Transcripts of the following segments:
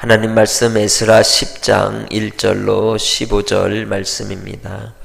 하나님 말씀 에스라 10장 1절로 15절 말씀입니다.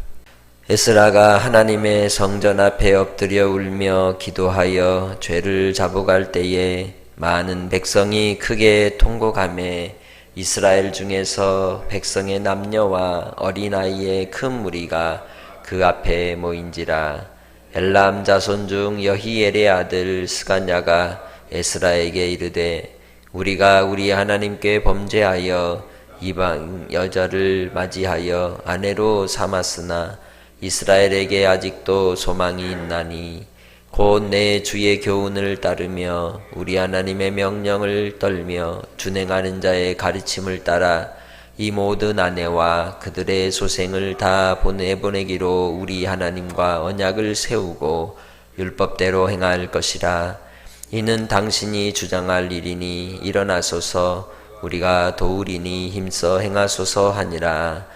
에스라가 하나님의 성전 앞에 엎드려 울며 기도하여 죄를 자복할 때에 많은 백성이 크게 통곡하매 이스라엘 중에서 백성의 남녀와 어린아이의 큰 무리가 그 앞에 모인지라. 엘람 자손 중 여히엘의 아들 스가냐가 에스라에게 이르되 우리가 우리 하나님께 범죄하여 이방 여자를 맞이하여 아내로 삼았으나 이스라엘에게 아직도 소망이 있나니 곧 내 주의 교훈을 따르며 우리 하나님의 명령을 떨며 준행하는 자의 가르침을 따라 이 모든 아내와 그들의 소생을 다 보내기로 우리 하나님과 언약을 세우고 율법대로 행할 것이라. 이는 당신이 주장할 일이니 일어나소서 우리가 도우리니 힘써 행하소서 하니라.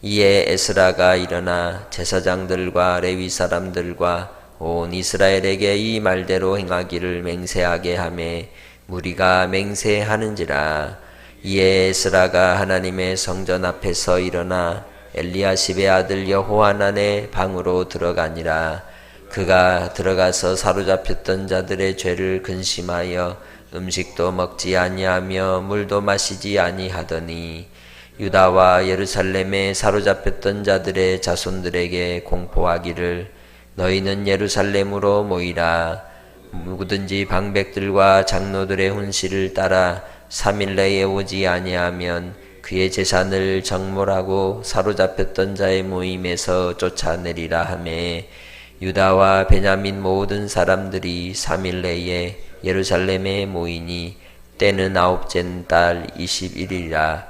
이에 에스라가 일어나 제사장들과 레위 사람들과 온 이스라엘에게 이 말대로 행하기를 맹세하게 하매 무리가 맹세하는지라. 이에 에스라가 하나님의 성전 앞에서 일어나 엘리야십의 아들 여호하난의 방으로 들어가니라. 그가 들어가서 사로잡혔던 자들의 죄를 근심하여 음식도 먹지 아니하며 물도 마시지 아니하더니 유다와 예루살렘에 사로잡혔던 자들의 자손들에게 공포하기를 너희는 예루살렘으로 모이라. 누구든지 방백들과 장로들의 훈시를 따라 3일 내에 오지 아니하면 그의 재산을 정몰하고 사로잡혔던 자의 모임에서 쫓아내리라 하매 유다와 베냐민 모든 사람들이 3일 내에 예루살렘에 모이니 때는 9째 달 21일이라.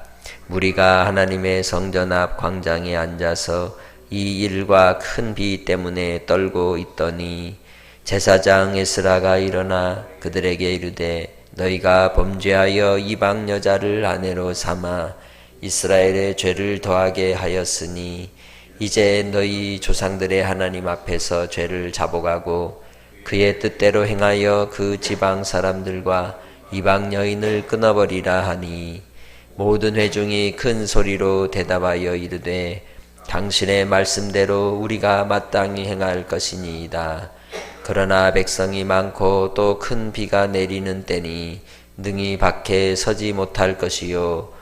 무리가 하나님의 성전 앞 광장에 앉아서 이 일과 큰 비 때문에 떨고 있더니 제사장 에스라가 일어나 그들에게 이르되 너희가 범죄하여 이방 여자를 아내로 삼아 이스라엘의 죄를 더하게 하였으니 이제 너희 조상들의 하나님 앞에서 죄를 자복하고 그의 뜻대로 행하여 그 지방 사람들과 이방 여인을 끊어버리라 하니 모든 회중이 큰 소리로 대답하여 이르되 당신의 말씀대로 우리가 마땅히 행할 것이니이다. 그러나 백성이 많고 또 큰 비가 내리는 때니 능히 밖에 서지 못할 것이요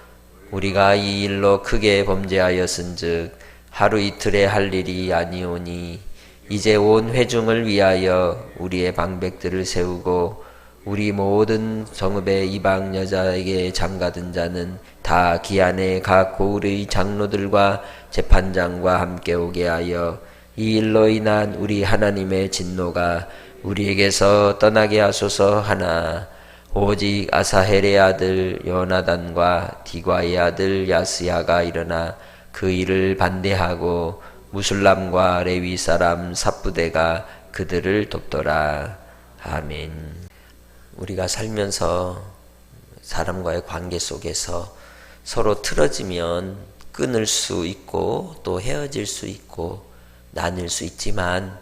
우리가 이 일로 크게 범죄하였은즉 하루 이틀에 할 일이 아니오니 이제 온 회중을 위하여 우리의 방백들을 세우고 우리 모든 성읍의 이방 여자에게 장가든 자는 다 기한에 각 고을의 장로들과 재판장과 함께 오게 하여 이 일로 인한 우리 하나님의 진노가 우리에게서 떠나게 하소서 하나 오직 아사헬의 아들 요나단과 디과의 아들 야스야가 일어나 그 일을 반대하고 무술람과 레위 사람 삽부대가 그들을 돕더라. 아멘. 우리가 살면서 사람과의 관계 속에서 서로 틀어지면 끊을 수 있고 또 헤어질 수 있고 나뉠 수 있지만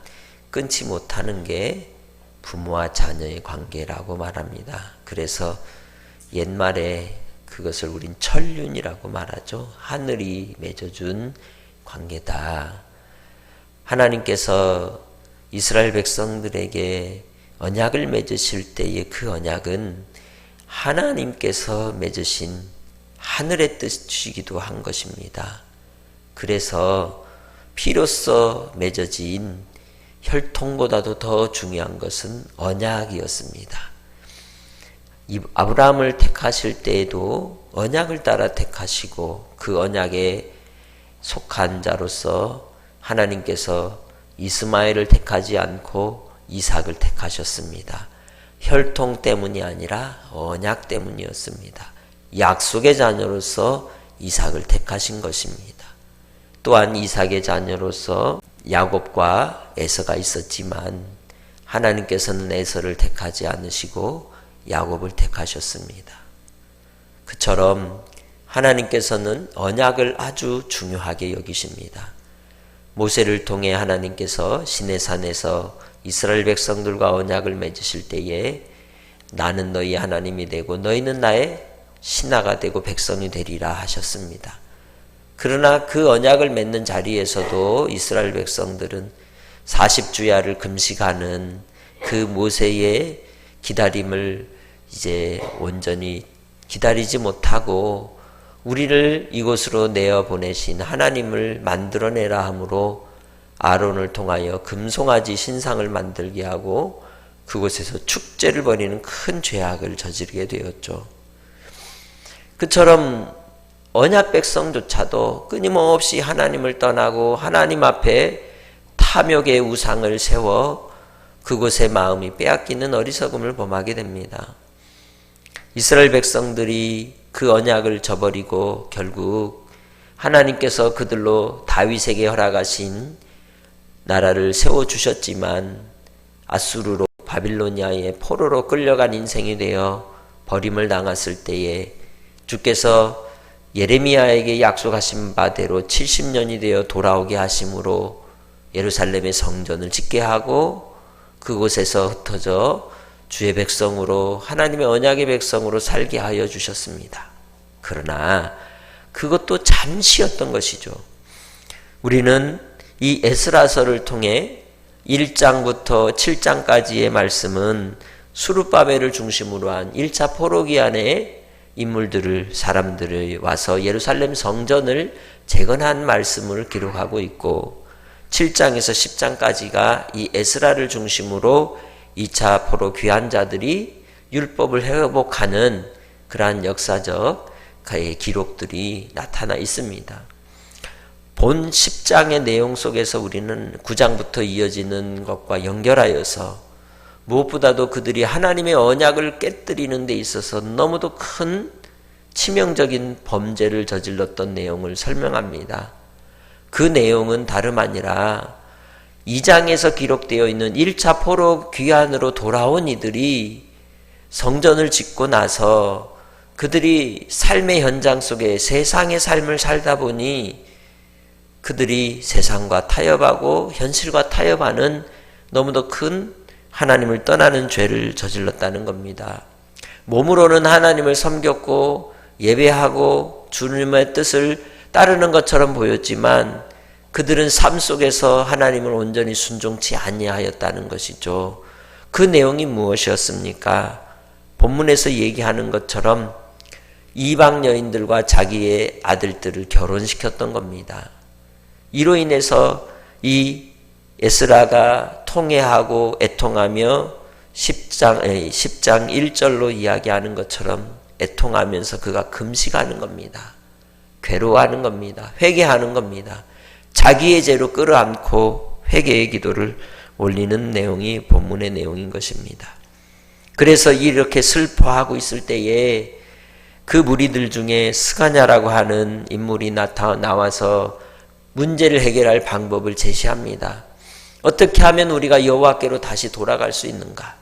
끊지 못하는 게 부모와 자녀의 관계라고 말합니다. 그래서 옛말에 그것을 우린 천륜이라고 말하죠. 하늘이 맺어준 관계다. 하나님께서 이스라엘 백성들에게 언약을 맺으실 때의 그 언약은 하나님께서 맺으신 하늘의 뜻이기도 한 것입니다. 그래서 피로써 맺어진 혈통보다도 더 중요한 것은 언약이었습니다. 아브라함을 택하실 때에도 언약을 따라 택하시고 그 언약에 속한 자로서 하나님께서 이스마엘을 택하지 않고 이삭을 택하셨습니다. 혈통 때문이 아니라 언약 때문이었습니다. 약속의 자녀로서 이삭을 택하신 것입니다. 또한 이삭의 자녀로서 야곱과 에서가 있었지만 하나님께서는 에서를 택하지 않으시고 야곱을 택하셨습니다. 그처럼 하나님께서는 언약을 아주 중요하게 여기십니다. 모세를 통해 하나님께서 시내산에서 이스라엘 백성들과 언약을 맺으실 때에 나는 너희 하나님이 되고 너희는 나의 신하가 되고 백성이 되리라 하셨습니다. 그러나 그 언약을 맺는 자리에서도 이스라엘 백성들은 40주야를 금식하는 그 모세의 기다림을 이제 온전히 기다리지 못하고 우리를 이곳으로 내어 보내신 하나님을 만들어내라 하므로 아론을 통하여 금송아지 신상을 만들게 하고 그곳에서 축제를 벌이는 큰 죄악을 저지르게 되었죠. 그처럼 언약 백성조차도 끊임없이 하나님을 떠나고 하나님 앞에 탐욕의 우상을 세워 그곳의 마음이 빼앗기는 어리석음을 범하게 됩니다. 이스라엘 백성들이 그 언약을 저버리고 결국 하나님께서 그들로 다윗에게 허락하신 나라를 세워주셨지만 아수르로 바빌로니아의 포로로 끌려간 인생이 되어 버림을 당했을 때에 주께서 예레미야에게 약속하신 바대로 70년이 되어 돌아오게 하심으로 예루살렘의 성전을 짓게 하고 그곳에서 흩어져 주의 백성으로 하나님의 언약의 백성으로 살게 하여 주셨습니다. 그러나 그것도 잠시였던 것이죠. 우리는 이 에스라서를 통해 1장부터 7장까지의 말씀은 수룹바벨을 중심으로 한 1차 포로기한의 인물들을 사람들을 와서 예루살렘 성전을 재건한 말씀을 기록하고 있고 7장에서 10장까지가 이 에스라를 중심으로 2차 포로 귀환자들이 율법을 회복하는 그러한 역사적 기록들이 나타나 있습니다. 본 10장의 내용 속에서 우리는 9장부터 이어지는 것과 연결하여서 무엇보다도 그들이 하나님의 언약을 깨뜨리는 데 있어서 너무도 큰 치명적인 범죄를 저질렀던 내용을 설명합니다. 그 내용은 다름 아니라 2장에서 기록되어 있는 1차 포로 귀환으로 돌아온 이들이 성전을 짓고 나서 그들이 삶의 현장 속에 세상의 삶을 살다 보니 그들이 세상과 타협하고 현실과 타협하는 너무도 큰 하나님을 떠나는 죄를 저질렀다는 겁니다. 몸으로는 하나님을 섬겼고 예배하고 주님의 뜻을 따르는 것처럼 보였지만 그들은 삶 속에서 하나님을 온전히 순종치 아니하였다는 것이죠. 그 내용이 무엇이었습니까? 본문에서 얘기하는 것처럼 이방 여인들과 자기의 아들들을 결혼시켰던 겁니다. 이로 인해서 이 에스라가 통회하고 애통하며 10장 1절로 이야기하는 것처럼 애통하면서 그가 금식하는 겁니다. 괴로워하는 겁니다. 회개하는 겁니다. 자기의 죄로 끌어안고 회개의 기도를 올리는 내용이 본문의 내용인 것입니다. 그래서 이렇게 슬퍼하고 있을 때에 그 무리들 중에 스가냐라고 하는 인물이 나와서 문제를 해결할 방법을 제시합니다. 어떻게 하면 우리가 여호와께로 다시 돌아갈 수 있는가?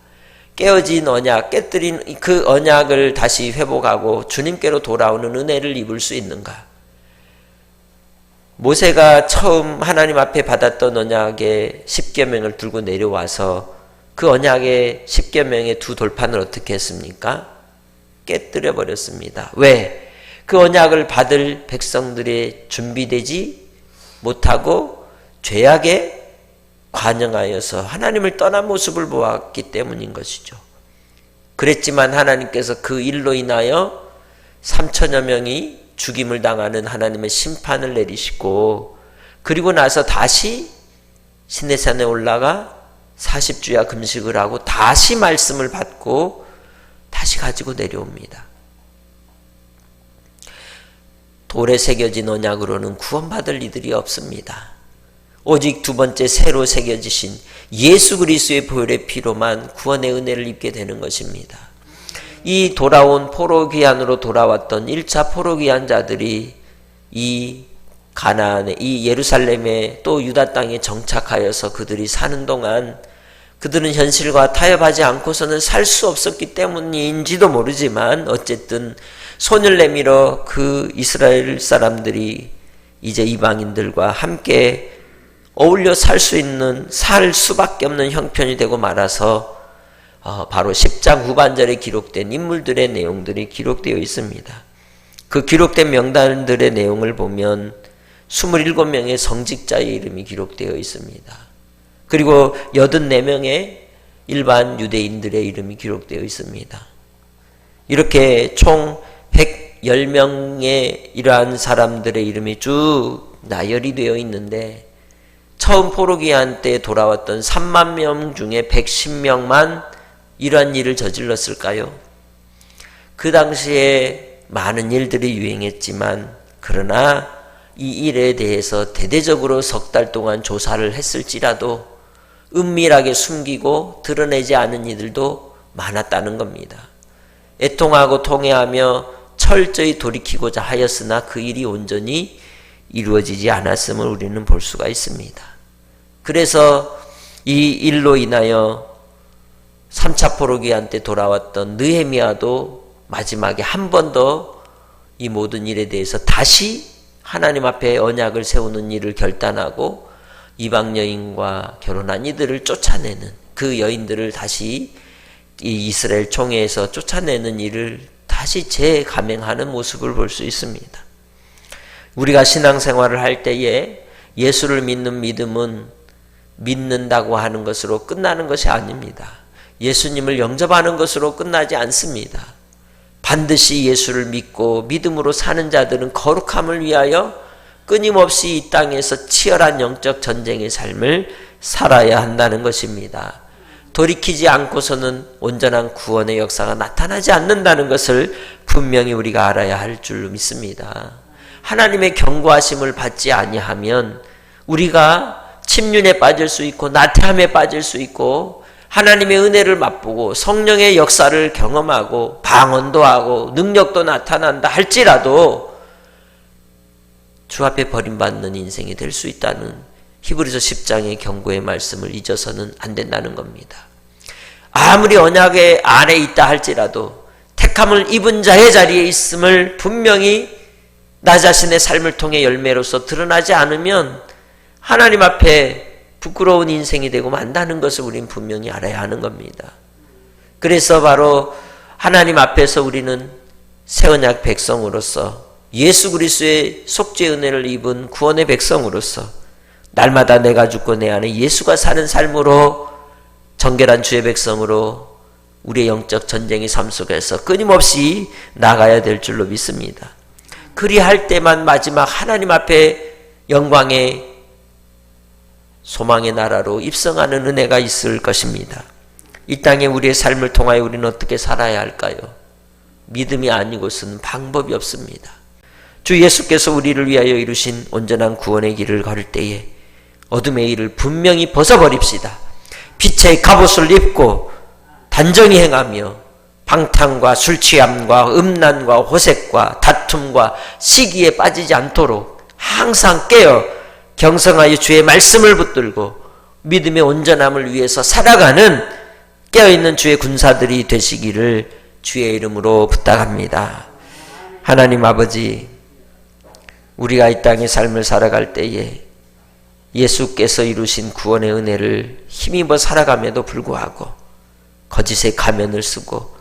깨어진 언약, 깨뜨린 그 언약을 다시 회복하고 주님께로 돌아오는 은혜를 입을 수 있는가? 모세가 처음 하나님 앞에 받았던 언약의 10계명을 들고 내려와서 그 언약의 10계명의 두 돌판을 어떻게 했습니까? 깨뜨려 버렸습니다. 왜? 그 언약을 받을 백성들이 준비되지 못하고 죄악에 관영하여서 하나님을 떠난 모습을 보았기 때문인 것이죠. 그랬지만 하나님께서 그 일로 인하여 3천여 명이 죽임을 당하는 하나님의 심판을 내리시고 그리고 나서 다시 시내산에 올라가 40주야 금식을 하고 다시 말씀을 받고 다시 가지고 내려옵니다. 돌에 새겨진 언약으로는 구원받을 이들이 없습니다. 오직 두 번째 새로 새겨지신 예수 그리스도의 보혈의 피로만 구원의 은혜를 입게 되는 것입니다. 이 돌아온 포로귀환으로 돌아왔던 1차 포로귀환자들이 이 가나안에, 이 예루살렘에 또 유다 땅에 정착하여서 그들이 사는 동안 그들은 현실과 타협하지 않고서는 살 수 없었기 때문인지도 모르지만 어쨌든 손을 내밀어 그 이스라엘 사람들이 이제 이방인들과 함께 어울려 살 수 있는, 살 수밖에 없는 형편이 되고 말아서 바로 10장 후반절에 기록된 인물들의 내용들이 기록되어 있습니다. 그 기록된 명단들의 내용을 보면 27명의 성직자의 이름이 기록되어 있습니다. 그리고 84명의 일반 유대인들의 이름이 기록되어 있습니다. 이렇게 총 110명의 이러한 사람들의 이름이 쭉 나열이 되어 있는데 처음 포로기한 때 돌아왔던 3만 명 중에 110명만 이러한 일을 저질렀을까요? 그 당시에 많은 일들이 유행했지만 그러나 이 일에 대해서 대대적으로 석 달 동안 조사를 했을지라도 은밀하게 숨기고 드러내지 않은 이들도 많았다는 겁니다. 애통하고 통회하며 철저히 돌이키고자 하였으나 그 일이 온전히 이루어지지 않았음을 우리는 볼 수가 있습니다. 그래서 이 일로 인하여 3차 포로기한 때 돌아왔던 느헤미야도 마지막에 한 번 더 이 모든 일에 대해서 다시 하나님 앞에 언약을 세우는 일을 결단하고 이방 여인과 결혼한 이들을 쫓아내는, 그 여인들을 다시 이 이스라엘 총회에서 쫓아내는 일을 다시 재감행하는 모습을 볼 수 있습니다. 우리가 신앙생활을 할 때에 예수를 믿는 믿음은 믿는다고 하는 것으로 끝나는 것이 아닙니다. 예수님을 영접하는 것으로 끝나지 않습니다. 반드시 예수를 믿고 믿음으로 사는 자들은 거룩함을 위하여 끊임없이 이 땅에서 치열한 영적 전쟁의 삶을 살아야 한다는 것입니다. 돌이키지 않고서는 온전한 구원의 역사가 나타나지 않는다는 것을 분명히 우리가 알아야 할 줄로 믿습니다. 하나님의 경고하심을 받지 아니하면 우리가 침륜에 빠질 수 있고 나태함에 빠질 수 있고 하나님의 은혜를 맛보고 성령의 역사를 경험하고 방언도 하고 능력도 나타난다 할지라도 주 앞에 버림받는 인생이 될 수 있다는 히브리서 10장의 경고의 말씀을 잊어서는 안 된다는 겁니다. 아무리 언약의 안에 있다 할지라도 택함을 입은 자의 자리에 있음을 분명히 나 자신의 삶을 통해 열매로서 드러나지 않으면 하나님 앞에 부끄러운 인생이 되고 만다는 것을 우리는 분명히 알아야 하는 겁니다. 그래서 바로 하나님 앞에서 우리는 새 언약 백성으로서 예수 그리스도의 속죄 은혜를 입은 구원의 백성으로서 날마다 내가 죽고 내 안에 예수가 사는 삶으로 정결한 주의 백성으로 우리의 영적 전쟁의 삶 속에서 끊임없이 나가야 될 줄로 믿습니다. 그리할 때만 마지막 하나님 앞에 영광의 소망의 나라로 입성하는 은혜가 있을 것입니다. 이 땅에 우리의 삶을 통하여 우리는 어떻게 살아야 할까요? 믿음이 아니고서는 방법이 없습니다. 주 예수께서 우리를 위하여 이루신 온전한 구원의 길을 걸을 때에 어둠의 일을 분명히 벗어버립시다. 빛의 갑옷을 입고 단정히 행하며 방탕과 술취함과 음란과 호색과 다툼과 시기에 빠지지 않도록 항상 깨어 경성하여 주의 말씀을 붙들고 믿음의 온전함을 위해서 살아가는 깨어있는 주의 군사들이 되시기를 주의 이름으로 부탁합니다. 하나님 아버지, 우리가 이 땅의 삶을 살아갈 때에 예수께서 이루신 구원의 은혜를 힘입어 살아감에도 불구하고 거짓의 가면을 쓰고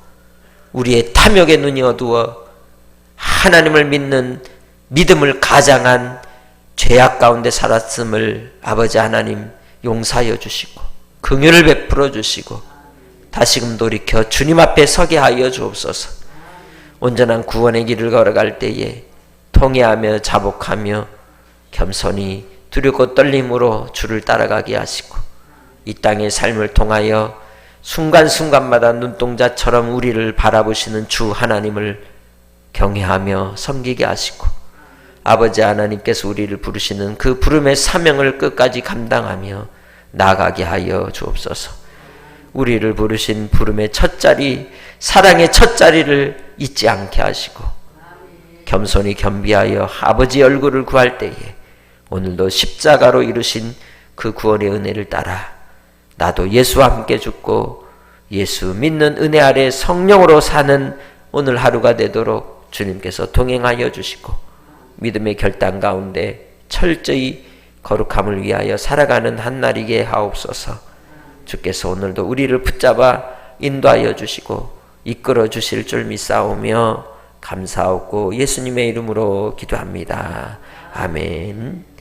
우리의 탐욕의 눈이 어두워 하나님을 믿는 믿음을 가장한 죄악 가운데 살았음을 아버지 하나님 용서하여 주시고 긍휼을 베풀어 주시고 다시금 돌이켜 주님 앞에 서게 하여 주옵소서. 온전한 구원의 길을 걸어갈 때에 통회하며 자복하며 겸손히 두렵고 떨림으로 주를 따라가게 하시고 이 땅의 삶을 통하여 순간순간마다 눈동자처럼 우리를 바라보시는 주 하나님을 경외하며 섬기게 하시고 아버지 하나님께서 우리를 부르시는 그 부름의 사명을 끝까지 감당하며 나아가게 하여 주옵소서. 우리를 부르신 부름의 첫 자리, 사랑의 첫 자리를 잊지 않게 하시고 겸손히 겸비하여 아버지 얼굴을 구할 때에 오늘도 십자가로 이루신 그 구원의 은혜를 따라 나도 예수와 함께 죽고 예수 믿는 은혜 아래 성령으로 사는 오늘 하루가 되도록 주님께서 동행하여 주시고 믿음의 결단 가운데 철저히 거룩함을 위하여 살아가는 한날이게 하옵소서. 주께서 오늘도 우리를 붙잡아 인도하여 주시고 이끌어 주실 줄 믿사오며 감사하고 예수님의 이름으로 기도합니다. 아멘.